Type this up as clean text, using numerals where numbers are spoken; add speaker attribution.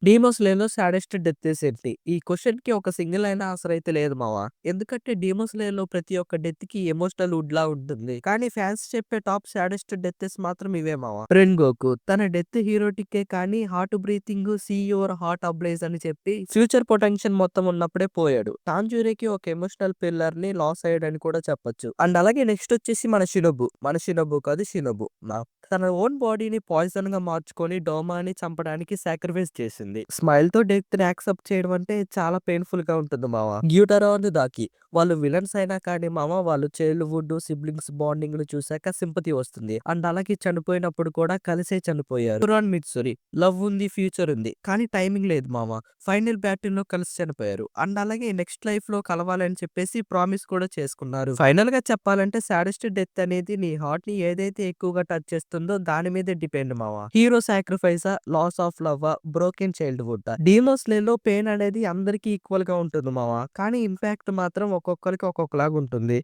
Speaker 1: 'డీమో స్లేయర్‌లో saddest death ఏంటి?' ఈ క్వెషన్‌కి ఒక సింగిల్ అయిన ఆన్సర్ అయితే లేదు మామ. ఎందుకంటే 'డీమో స్లేయర్‌లో' ప్రతి ఒక్క డెత్‌కి ఎమోషనల్ వుడ్‌లా ఉంటుంది. కానీ ఫ్యాన్స్ చెప్పే టాప్ సాడెస్ట్ డెత్స్ మాత్రం ఇవే మామ. 'రెన్‌గోకు' తన డెత్ హీరోటికే కానీ heart breathing see your heart ablaze అని చెప్పి ఫ్యూచర్ పొటెన్షియల్ మొత్తం ఉన్నప్పుడే పోయాడు. 'టాంజిరోకి' ఒక ఎమోషనల్ పిల్లర్‌ని లాస్ అయ్యాడని కూడా చెప్పొచ్చు. అండ్ అలాగే నెక్స్ట్ వచ్చేసి మన 'షినోబు' కాదు 'షినోబు' తన ఓన్ బాడీని పాయిజన్‌గా మార్చుకొని డోమాని చంపడానికి సాక్రిఫైస్ చేసింది. స్మైల్‌తో డెత్‌ని యాక్సెప్ట్ చేయడం అంటే చాలా పెయిన్‌ఫుల్‌గా ఉంటుంది మామ. 'గ్యూటారో అండ్ దాకి' వాళ్ళు విలన్స్ అయినా కానీ మామ వాళ్ళు చైల్డ్‌హుడ్ సిబ్లింగ్స్ బాండింగ్‌ని చూసాక సింపతి వస్తుంది. అండ్ అలాగే చనిపోయినప్పుడు కూడా కలిసే చనిపోయారు. 'కురాన్ మిత్సురి' లవ్ ఉంది, ఫ్యూచర్ ఉంది. కానీ టైమింగ్ లేదు మామ. ఫైనల్ బ్యాటిల్‌లో కలిసి చనిపోయారు. అండ్ అలాగే నెక్స్ట్ లైఫ్‌లో కలవాలని చెప్పేసి ప్రామిస్ కూడా చేసుకున్నారు. ఫైనల్‌గా చెప్పాలంటే సాడెస్ట్ డెత్ అనేది నీ హార్ట్‌ని ఏదైతే ఎక్కువగా టచ్ చేస్తుందో దాని మీదే డిపెండ్ మామ. హీరో సాక్రిఫైసా, లాస్ ఆఫ్ లవ్వా, బ్రోకెన్ చైల్డ్‌హుడ్డా? డీమో స్లేయర్‌లో పెయిన్ అనేది అందరికీ ఈక్వల్‌గా ఉంటుంది మామ. కానీ ఇంపాక్ట్ మాత్రం ఒక్కొక్కరికి ఒక్కొక్కలాగా ఉంటుంది.